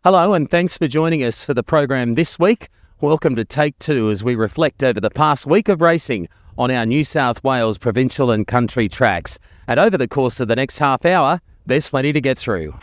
Hello and thanks for joining us for the program this week. Welcome to Take Two as we reflect over the past week of racing on our New South Wales provincial and country tracks. And over the course of the next half hour, there's plenty to get through.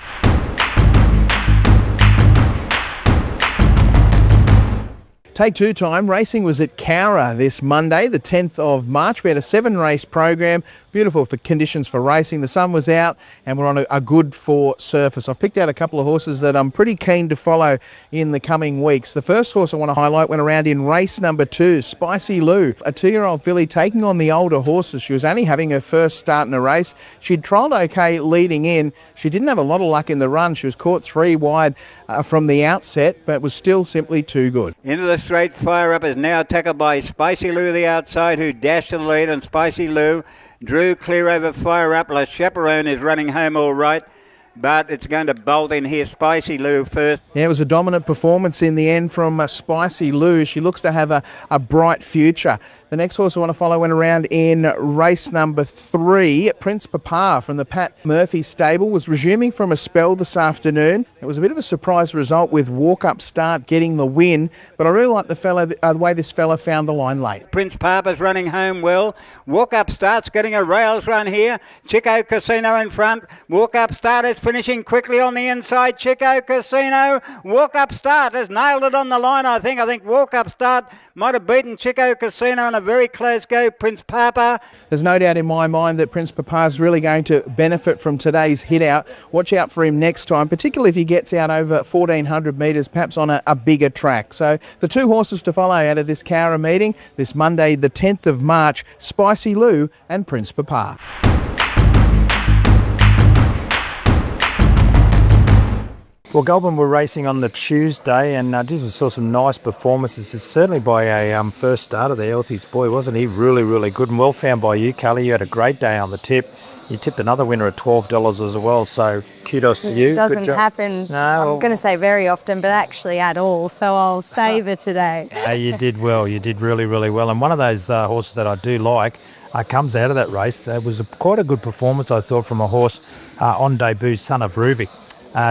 Take two time racing was at Cowra this Monday, the 10th of March. We had a 7-race program, beautiful for conditions for racing. The sun was out and we're on a good for surface. I've picked out a couple of horses that I'm pretty keen to follow in the coming weeks. The first horse I want to highlight went around in race number 2, Spicy Lou, a 2-year-old filly taking on the older horses. She was only having her first start in a race. She'd trialled okay leading in. She didn't have a lot of luck in the run. She was caught 3 wide from the outset, but was still simply too good. Into the straight, Fire Up is now tackled by Spicy Lou the outside, who dashed to the lead, and Spicy Lou drew clear over Fire Up. La Chaperone is running home all right, but it's going to bolt in here. Spicy Lou first. Yeah, it was a dominant performance in the end from Spicy Lou. She looks to have a bright future. The next horse I want to follow went around in race number 3. Prince Papa from the Pat Murphy stable was resuming from a spell this afternoon. It was a bit of a surprise result with Walk Up Start getting the win, but I really like the way this fella found the line late. Prince Papa's running home well. Walk Up Start's getting a rails run here. Chico Casino in front. Walk Up Start is finishing quickly on the inside. Chico Casino. Walk Up Start has nailed it on the line, I think. I think Walk Up Start might have beaten Chico Casino in a very close go. Prince Papa. There's no doubt in my mind that Prince Papa is really going to benefit from today's hit out. Watch out for him next time, particularly if he gets out over 1,400 metres, perhaps on a bigger track. So the 2 horses to follow out of this Cowra meeting this Monday, the 10th of March, Spicy Lou and Prince Papa. Well, Goulburn were racing on the Tuesday, and just saw some nice performances, certainly by a first starter there, Elthie's boy, wasn't he? Really, really good and well found by you, Cully. You had a great day on the tip. You tipped another winner at $12 as well, so kudos to you. It doesn't happen, I'm going to say very often, but actually at all, so I'll savour today. You did well. You did really, really well. And one of those horses that I do like comes out of that race. It was quite a good performance, I thought, from a horse on debut, Son of Ruby.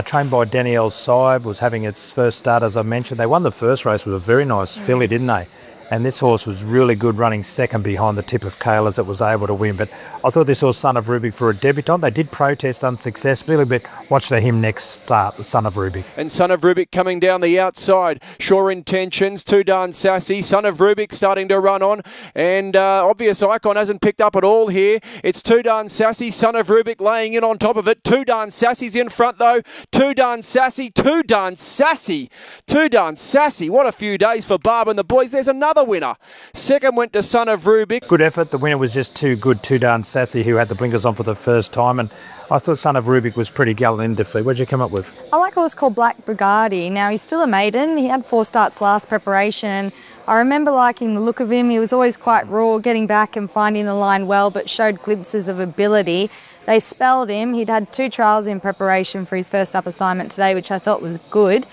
Trained by Danielle Saib, was having its first start, as I mentioned. They won the first race with a very nice filly, didn't they? And this horse was really good, running second behind the tip of Kayla's that was able to win. But I thought this horse, Son of Ruby, for a debutant, they did protest unsuccessfully, but watch for him next start, the Son of Ruby. And Son of Rubik coming down the outside. Sure Intentions, Too Darn Sassy. Son of Rubik starting to run on. And Obvious Icon hasn't picked up at all here. It's Too Darn Sassy. Son of Rubik laying in on top of it. Too Darn Sassy's in front though. Too Darn Sassy. Too Darn Sassy. Too Darn Sassy. What a few days for Barb and the boys. There's another winner. Second went to Son of Rubik. Good effort. The winner was just too good. Too Darn Sassy, who had the blinkers on for the first time, and I thought Son of Rubik was pretty gallant in defeat. What did you come up with? I like a horse called Black Brigadi. Now, he's still a maiden. He had 4 starts last preparation. I remember liking the look of him. He was always quite raw, getting back and finding the line well, but showed glimpses of ability. They spelled him. He'd had 2 trials in preparation for his first up assignment today, which I thought was good.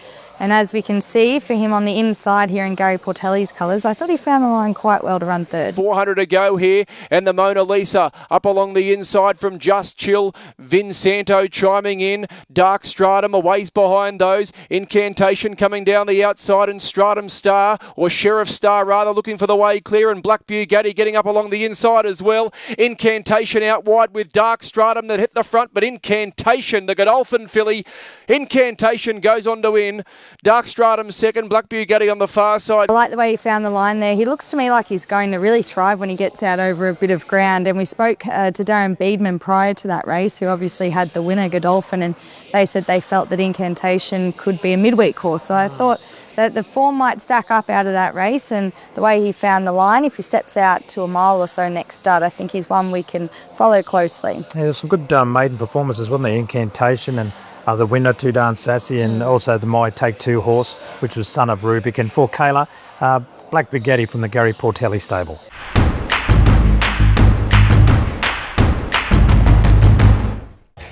And as we can see, for him on the inside here in Gary Portelli's colours, I thought he found the line quite well to run third. 400 to go here, and the Mona Lisa up along the inside from Just Chill. Vinsanto chiming in. Dark Stratum a ways behind those. Incantation coming down the outside, and Stratum Star, or Sheriff Star rather, looking for the way clear, and Black Bugatti getting up along the inside as well. Incantation out wide with Dark Stratum that hit the front, but Incantation, the Godolphin filly, Incantation goes on to win. Dark Stratum second, Black Bugatti on the far side. I like the way he found the line there. He looks to me like he's going to really thrive when he gets out over a bit of ground. And we spoke to Darren Beedman prior to that race, who obviously had the winner, Godolphin, and they said they felt that Incantation could be a midweek horse. So I thought that the form might stack up out of that race, and the way he found the line, if he steps out to a mile or so next start, I think he's one we can follow closely. Yeah, there's some good maiden performances, wasn't there? Incantation and the winner, Too Darn Sassy, and also the My Take Two horse, which was Son of Rubik. And for Kayla, Black Bugatti from the Gary Portelli stable.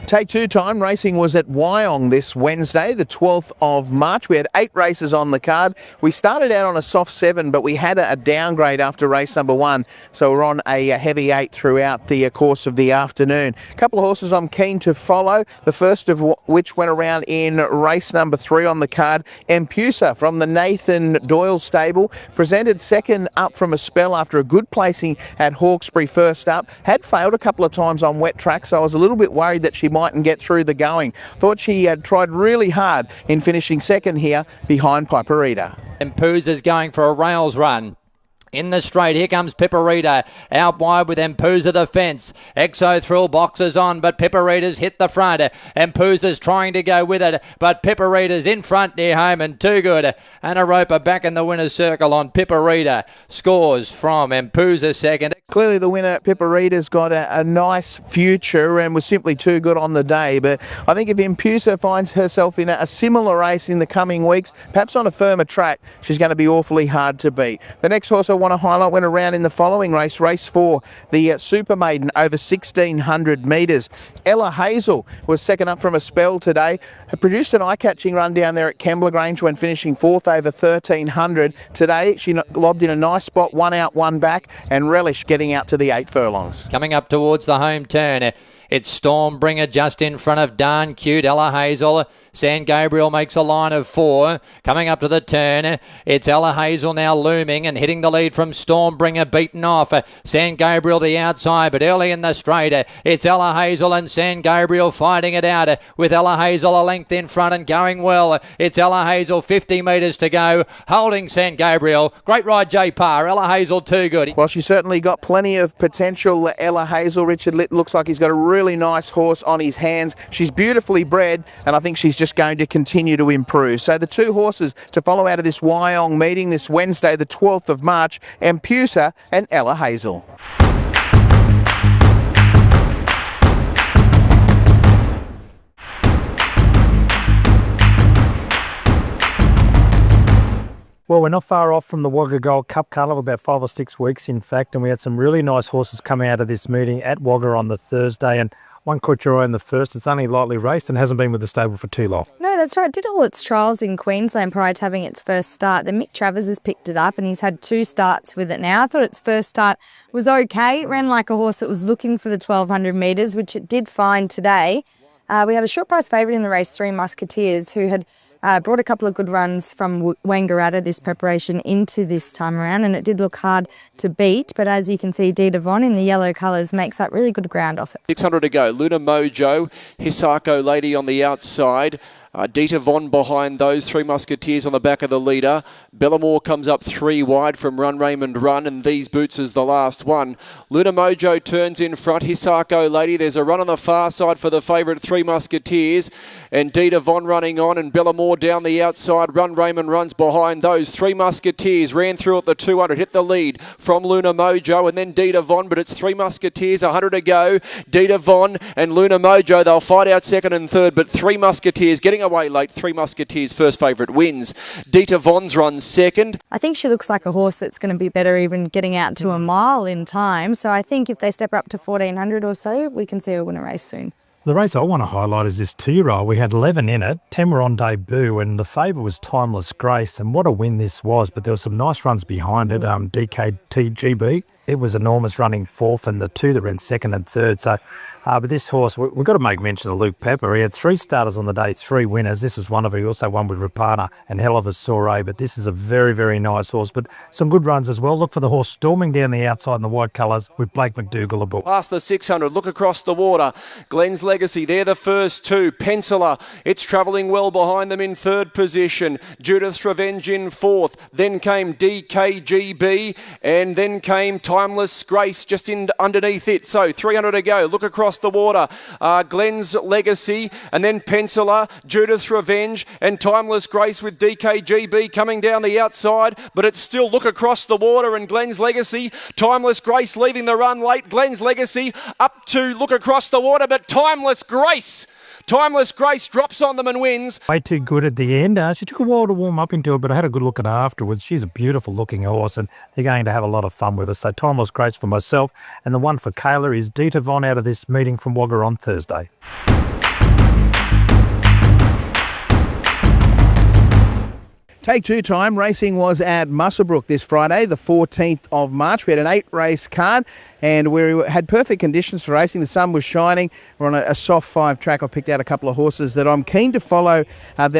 Take two time racing was at Wyong this Wednesday, the 12th of March. We had 8 races on the card. We started out on a soft 7, but we had a downgrade after race number 1. So we're on a heavy 8 throughout the course of the afternoon. A couple of horses I'm keen to follow, the first of which went around in race number 3 on the card. Empusa from the Nathan Doyle stable, presented second up from a spell after a good placing at Hawkesbury first up. Had failed a couple of times on wet tracks, so I was a little bit worried that she mightn't get through the going. Thought she had tried really hard in finishing second here behind Piperita. And Empusa's going for a rails run. In the straight, here comes Piperita, out wide with Empusa the fence. Exo Thrill boxes on, but Piperita's hit the front. Empusa's trying to go with it, but Piperita's in front near home and too good. And a roper back in the winner's circle on Piperita. Scores from Empusa second. Clearly the winner, Piperita's got a nice future and was simply too good on the day. But I think if Empusa finds herself in a similar race in the coming weeks, perhaps on a firmer track, she's going to be awfully hard to beat. The next horse I want to highlight went around in the following race, race 4, the Super Maiden over 1,600 metres. Ella Hazel was second up from a spell today. Produced an eye-catching run down there at Kembla Grange when finishing 4th over 1,300. Today she lobbed in a nice spot, 1 out, 1 back, and relished getting out to the 8 furlongs. Coming up towards the home turn, it's Stormbringer just in front of Darn Cute, Ella Hazel. San Gabriel makes a line of 4. Coming up to the turn, it's Ella Hazel now looming and hitting the lead from Stormbringer, beaten off. San Gabriel the outside, but early in the straight, it's Ella Hazel and San Gabriel fighting it out with Ella Hazel a length in front and going well. It's Ella Hazel, 50 metres to go, holding San Gabriel. Great ride, J. Parr. Ella Hazel too good. Well, she certainly got plenty of potential, Ella Hazel. Richard Litt looks like he's got a really nice horse on his hands. She's beautifully bred, and I think she's just going to continue to improve. So the 2 horses to follow out of this Wyong meeting this Wednesday, the 12th of March, Empusa and Ella Hazel. Well, we're not far off from the Wagga Gold Cup Cuddle, about 5 or 6 weeks in fact, and we had some really nice horses coming out of this meeting at Wagga on the Thursday, and one caught your eye in the first. It's only lightly raced and hasn't been with the stable for too long. No, that's right. It did all its trials in Queensland prior to having its first start. Then Mick Travers has picked it up and he's had 2 starts with it now. I thought its first start was okay. It ran like a horse that was looking for the 1,200 metres, which it did find today. We had a short price favourite in the race, 3 Musketeers, who had brought a couple of good runs from Wagga Wagga this preparation into this time around, and it did look hard to beat, but as you can see, Dita Von in the yellow colours makes that really good ground off it. 600 to go. Luna Mojo, Hisako Lady on the outside. Dita Von behind those 3 Musketeers on the back of the leader. Bellamore comes up 3 wide from Run Raymond Run, and These Boots is the last one. Luna Mojo turns in front. Hisako Lady. There's a run on the far side for the favourite 3 Musketeers, and Dita Von running on, and Bellamore down the outside. Run Raymond runs behind those 3 Musketeers. Ran through at the 200, hit the lead from Luna Mojo, and then Dita Von, but it's 3 Musketeers, 100 to go. Dita Von and Luna Mojo, they'll fight out second and third, but 3 Musketeers getting away late. 3 Musketeers first favourite wins. Dita Von's runs second. I think she looks like a horse that's going to be better even getting out to a mile in time. So I think if they step up to 1,400 or so, we can see her win a race soon. The race I want to highlight is this 2-year-old. We had 11 in it. 10 were on debut, and the favourite was Timeless Grace. And what a win this was, but there were some nice runs behind it. DKTGB, it was enormous, running 4th, and the 2 that ran 2nd and 3rd. So, but this horse, we've got to make mention of Luke Pepper. He had 3 starters on the day, 3 winners. This was one of them. He also won with Rapana and Hell of a Soiree. But this is a very, very nice horse. But some good runs as well. Look for the horse storming down the outside in the white colours with Blake McDougall aboard. Past the 600, look across the water. Glenn's Legacy, they're the first 2. Penciler, it's travelling well behind them in 3rd position. Judith's Revenge in 4th. Then came DKGB, and then came Timeless Grace just in underneath it. So 300 to go. Look across the water. Glenn's Legacy, and then Penciler, Judith's Revenge, and Timeless Grace with DKGB coming down the outside, but it's still Look Across the Water and Glenn's Legacy. Timeless Grace leaving the run late. Glenn's Legacy up to Look Across the Water, but Timeless Grace drops on them and wins. Way too good at the end. She took a while to warm up into it, but I had a good look at her afterwards. She's a beautiful looking horse, and they're going to have a lot of fun with her. So Timeless Grace for myself, and the one for Kayla is Dita Von out of this meeting from Wagga on Thursday. Take two time racing was at Muswellbrook this Friday, the 14th of March. We had an 8-race card and we had perfect conditions for racing. The sun was shining. We're on a soft 5 track. I picked out a couple of horses that I'm keen to follow at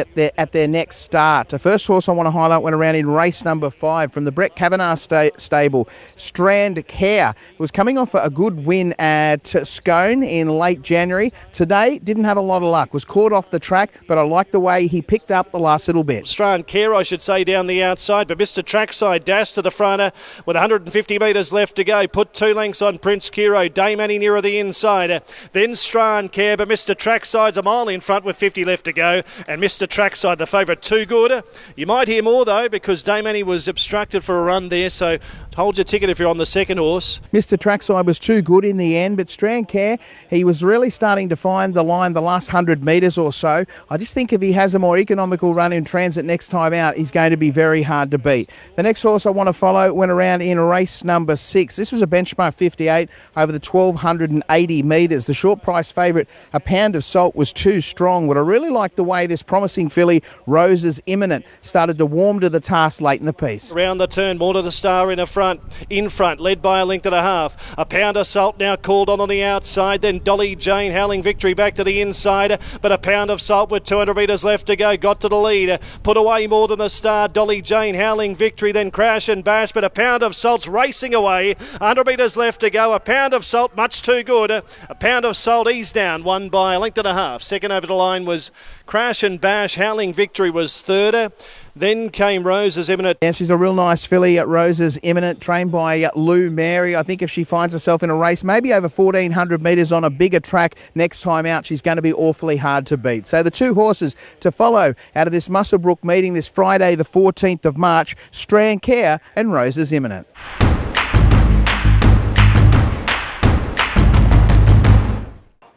their next start. The first horse I want to highlight went around in race number 5 from the Brett Kavanagh stable. Strand Care was coming off a good win at Scone in late January. Today, didn't have a lot of luck. Was caught off the track, but I like the way he picked up the last little bit. Strand Care, I should say, down the outside, but Mr. Trackside dashed to the front with 150 metres left to go. Put 2 lengths on Prince Kiro. Daymani nearer the inside. Then Strand Care, but Mr. Trackside's a mile in front with 50 left to go. And Mr. Trackside, the favourite, too good. You might hear more, though, because Daymani was obstructed for a run there, so hold your ticket if you're on the second horse. Mr. Trackside was too good in the end, but Strand Care, he was really starting to find the line the last 100 metres or so. I just think if he has a more economical run in transit next time out, he's going to be very hard to beat. The next horse I want to follow went around in race number 6. This was a benchmark 58 over the 1,280 metres. The short price favourite, A Pound of Salt, was too strong, but I really like the way this promising filly, Rose's Imminent, started to warm to the task late in the piece. Around the turn, more to the star in front, led by a length and a half. A Pound of Salt now called on the outside, then Dolly Jane howling victory back to the inside, but A Pound of Salt with 200 metres left to go, got to the lead, put away more than a star. Dolly Jane howling victory, then Crash and Bash, but A Pound of Salt's racing away, 100 metres left to go. A Pound of Salt much too good. A Pound of Salt eased down, won by a length and a half. Second over the line was Crash and Bash. Howling victory was third. Then came Rose's Imminent. Yeah, she's a real nice filly, Rose's Imminent, trained by Lou Mary. I think if she finds herself in a race, maybe over 1,400 metres on a bigger track next time out, she's going to be awfully hard to beat. So the two horses to follow out of this Muswellbrook meeting this Friday, the 14th of March, Strand Care and Rose's Imminent.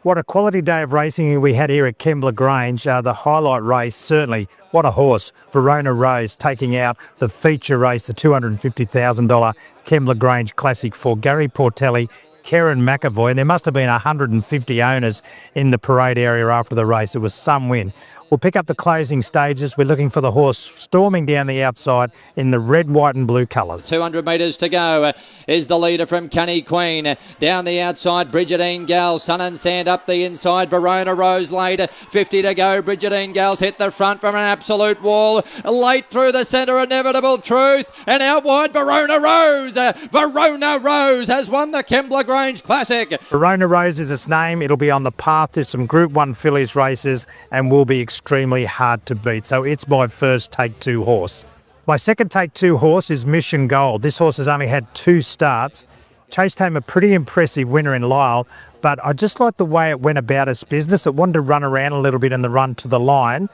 What a quality day of racing we had here at Kembla Grange. The highlight race, certainly, what a horse. Verona Rose taking out the feature race, the $250,000 Kembla Grange Classic for Gary Portelli, Karen McAvoy, and there must have been 150 owners in the parade area after the race. It was some win. We'll pick up the closing stages. We're looking for the horse storming down the outside in the red, white and blue colours. 200 metres to go is the leader from Cunny Queen. Down the outside, Brigidine Gals. Sun and Sand up the inside. Verona Rose late. 50 to go. Brigidine Gals hit the front from an absolute wall. Late through the centre, Inevitable Truth. And out wide, Verona Rose. Verona Rose has won the Kembla Grange Classic. Verona Rose is its name. It'll be on the path to some Group 1 fillies races and will be extremely hard to beat. So it's my first Take 2 horse. My second Take 2 horse is Mission Gold. This horse has only had 2 starts. Chased home a pretty impressive winner in Lyle, but I just like the way it went about its business. It wanted to run around a little bit in the run to the line,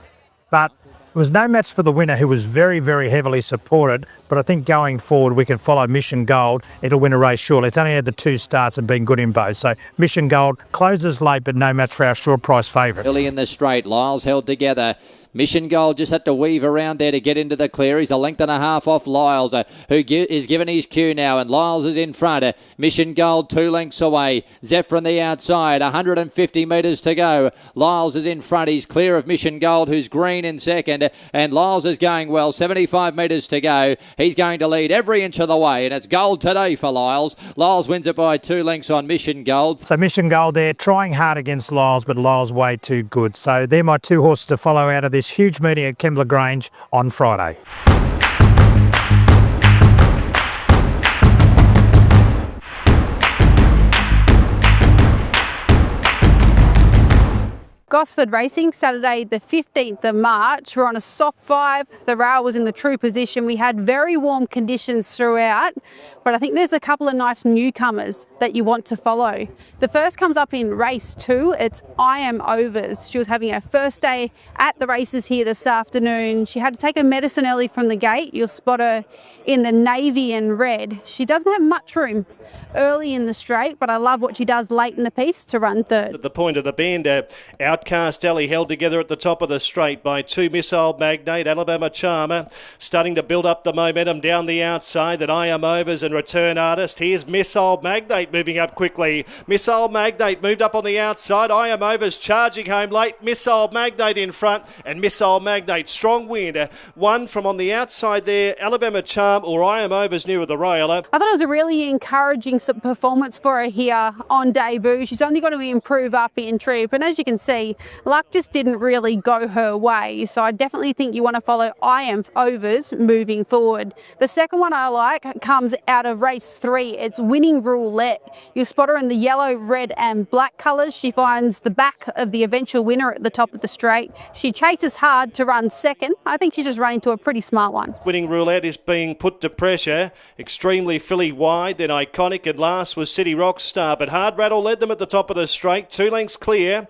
but it was no match for the winner, who was very, very heavily supported. But I think going forward, we can follow Mission Gold. It'll win a race surely. It's only had the 2 starts and been good in both. So Mission Gold closes late, but no match for our short price favourite. Early in the straight, Lyle's held together. Mission Gold just had to weave around there to get into the clear. He's a length and a half off Lyles, who is given his cue now, and Lyles is in front. Mission Gold 2 lengths away. Zephyr on the outside, 150 metres to go. Lyles is in front. He's clear of Mission Gold, who's green in second, and Lyles is going well. 75 metres to go. He's going to lead every inch of the way, and it's gold today for Lyles. Lyles wins it by 2 lengths on Mission Gold. So Mission Gold there, trying hard against Lyles, but Lyles way too good. So they're my 2 horses to follow out of this huge meeting at Kembla Grange on Friday. Gosford Racing, Saturday the 15th of March. We're on a soft 5. The rail was in the true position. We had very warm conditions throughout, but I think there's a couple of nice newcomers that you want to follow. The first comes up in race 2. It's I Am Overs. She was having her first day at the races here this afternoon. She had to take her medicine early from the gate. You'll spot her in the navy and red. She doesn't have much room early in the straight, but I love what she does late in the piece to run third. At the point of the bend, out Upcast Alley held together at the top of the straight by 2 Missile Magnate, Alabama Charmer, starting to build up the momentum down the outside. That I Am Overs and Return Artist. Here's Missile Magnate moving up quickly. Missile Magnate moved up on the outside. I Am Overs charging home late. Missile Magnate in front, and Missile Magnate strong wind. One from on the outside there, Alabama Charm or I Am Overs nearer the rail. I thought it was a really encouraging performance for her here on debut. She's only going to improve up in trip, and as you can see, luck just didn't really go her way. So I definitely think you want to follow I Am Overs moving forward. The second one I like comes out of race 3. It's Winning Roulette. You spot her in the yellow, red and black colours. She finds the back of the eventual winner at the top of the straight. She chases hard to run second. I think she's just running to a pretty smart one. Winning Roulette is being put to pressure. Extremely Filly wide, then Iconic, and last was City Rockstar. But Hard Rattle led them at the top of the straight. 2 lengths clear.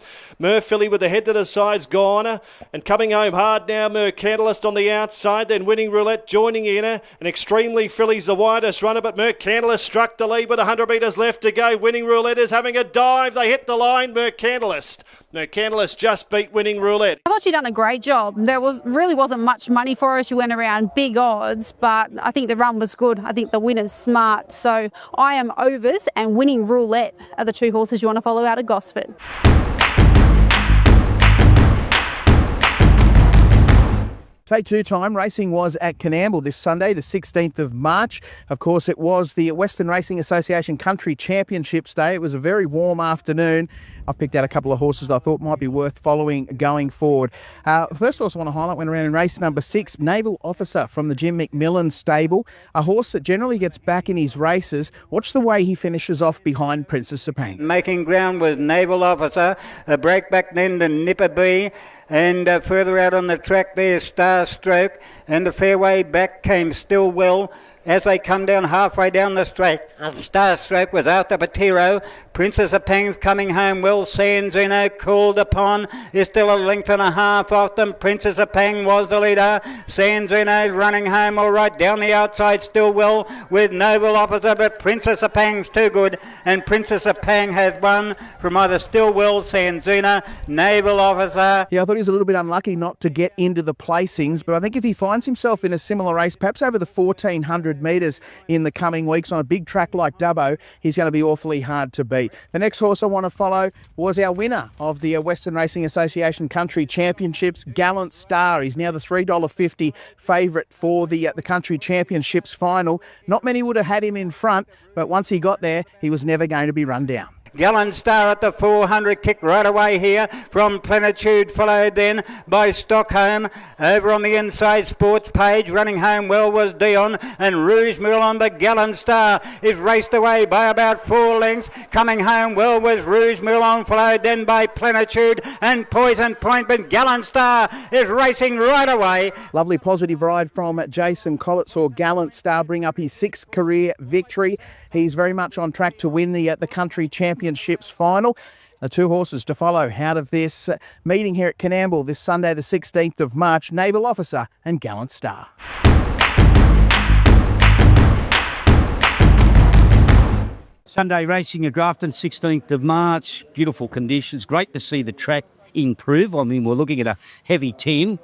Filly with the head to the sides gone. And coming home hard now, Mercantilist on the outside. Then Winning Roulette joining in. And Extremely Filly's the widest runner, but Mercantilist struck the lead with 100 metres left to go. Winning Roulette is having a dive. They hit the line. Mercantilist just beat Winning Roulette. I thought she'd done a great job. There really wasn't much money for her. She went around big odds, but I think the run was good. I think the winner's smart. So I Am Overs and Winning Roulette are the 2 horses you want to follow out of Gosford. Take 2 time racing was at Coonamble this Sunday, the 16th of March. Of course, it was the Western Racing Association Country Championships Day. It was a very warm afternoon. I've picked out a couple of horses that I thought might be worth following going forward. First horse I want to highlight went around in race number 6, Naval Officer from the Jim McMillan stable. A horse that generally gets back in his races. Watch the way he finishes off behind Princess Sepang. Making ground was Naval Officer, a break back then to Nipper B, and further out on the track there, Star Stroke, and the fairway back came Still Well. As they come down halfway down the straight, Star Stroke was after Patiro. Princess Sepang's coming home well. Sanzino called upon is still a length and a half off them. Princess Sepang was the leader. Sanzino running home all right down the outside Still Well with Naval Officer, but Princess Sepang's too good, and Princess Sepang has won from either Still Well, Sanzino, Naval Officer. Yeah, I thought he was a little bit unlucky not to get into the placings, but I think if he finds himself in a similar race, perhaps over the 1400 metres in the coming weeks on a big track like Dubbo, he's going to be awfully hard to beat. The next horse I want to follow was our winner of the Western Racing Association Country Championships, Gallant Star. He's now the $3.50 favourite for the Country Championships final. Not many would have had him in front, but once he got there, he was never going to be run down. Gallant Star at the 400 kick right away here from Plenitude, followed then by Stockholm. Over on the inside, Sports Page running home well was Dion, and Rouge Moulin, but Gallant Star is raced away by about 4 lengths. Coming home well was Rouge Moulin, followed then by Plenitude and Poison Point, but Gallant Star is racing right away. Lovely positive ride from Jason Collett saw Gallant Star bring up his 6th career victory. He's very much on track to win the Country Championships final. The 2 horses to follow out of this meeting here at Coonamble this Sunday, the 16th of March, Naval Officer and Gallant Star. Sunday racing at Grafton, 16th of March. Beautiful conditions. Great to see the track improve. I mean, we're looking at a heavy 10.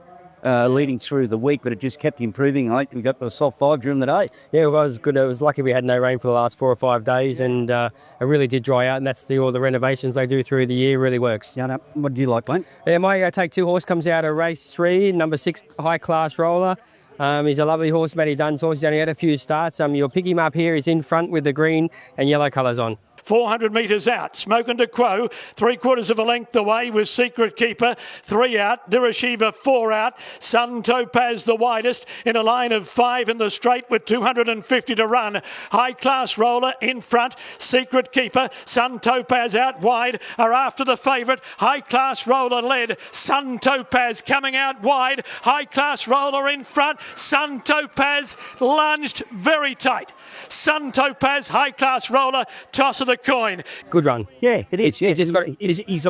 Leading through the week, but it just kept improving. I think we got the soft 5 during the day. Yeah, it was good. It was lucky we had no rain for the last 4 or 5 days, and it really did dry out, and that's all the renovations they do through the year really works. Yeah, what do you like, Blaine? Yeah, my Take 2 horse comes out of race 3, number 6, High Class Roller. He's a lovely horse, Matty Dunn's horse. He's only had a few starts. You'll pick him up here. He's in front with the green and yellow colours on. 400 metres out, Smoking to Quo, 3/4 of a length away with Secret Keeper, 3 out, Dirashiva 4 out, Sun Topaz the widest in a line of 5 in the straight with 250 to run. High Class Roller in front, Secret Keeper, Sun Topaz out wide are after the favourite. High Class Roller led, Sun Topaz coming out wide, High Class Roller in front, Sun Topaz lunged very tight. Sun Topaz, High Class Roller, toss of the coin. Good run. Yeah, it is. He's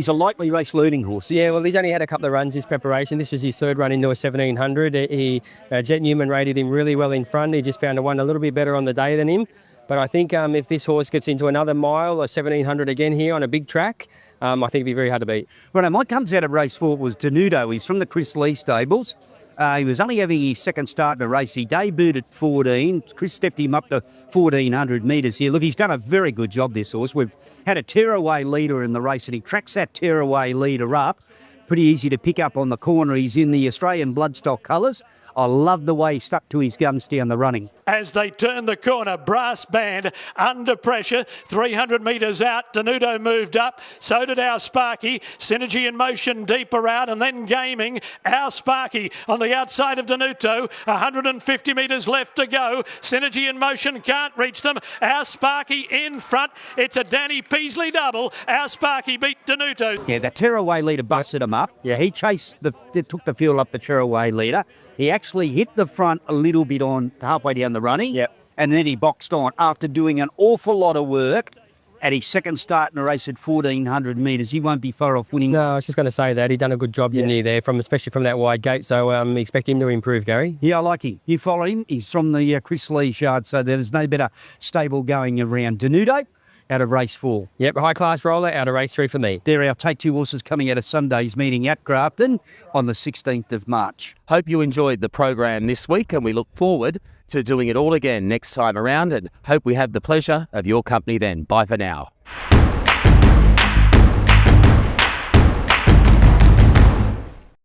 a lightly race learning horse. Yeah, well, he's only had a couple of runs, his preparation. This was his 3rd run into a 1700. Jet Newman rated him really well in front. He just found a one a little bit better on the day than him. But I think if this horse gets into another mile or 1700 again here on a big track, I think it'd be very hard to beat. Right, my comes out of race 4 was Danuto. He's from the Chris Lee stables. He was only having his second start in a race. He debuted at 14. Chris stepped him up to 1400 metres here. Look, he's done a very good job, this horse. We've had a tearaway leader in the race, and he tracks that tearaway leader up. Pretty easy to pick up on the corner. He's in the Australian bloodstock colours. I love the way he stuck to his guns down the running. As they turn the corner, Brass Band under pressure, 300 metres out. Danuto moved up, so did our Sparky. Synergy in motion deeper out, and then gaming. Our Sparky on the outside of Danuto, 150 metres left to go. Synergy in motion can't reach them. Our Sparky in front. It's a Danny Peasley double. Our Sparky beat Danuto. Yeah, the tearaway leader busted him up. Yeah, he took the field up the tearaway leader. He actually hit the front a little bit on halfway down the running. Yep. And then he boxed on after doing an awful lot of work at his second start in a race at 1400 metres. He won't be far off winning. No, I was just going to say that. He's done a good job, didn't he, there, especially from that wide gate. So expect him to improve, Gary. Yeah, I like him. You follow him. He's from the Chris Lee yard, so there's no better stable going around. Danuto out of race 4. Yep, high-class roller out of race 3 for me. They're our Take 2 horses coming out of Sunday's meeting at Grafton on the 16th of March. Hope you enjoyed the program this week, and we look forward to doing it all again next time around, and hope we have the pleasure of your company then. Bye for now.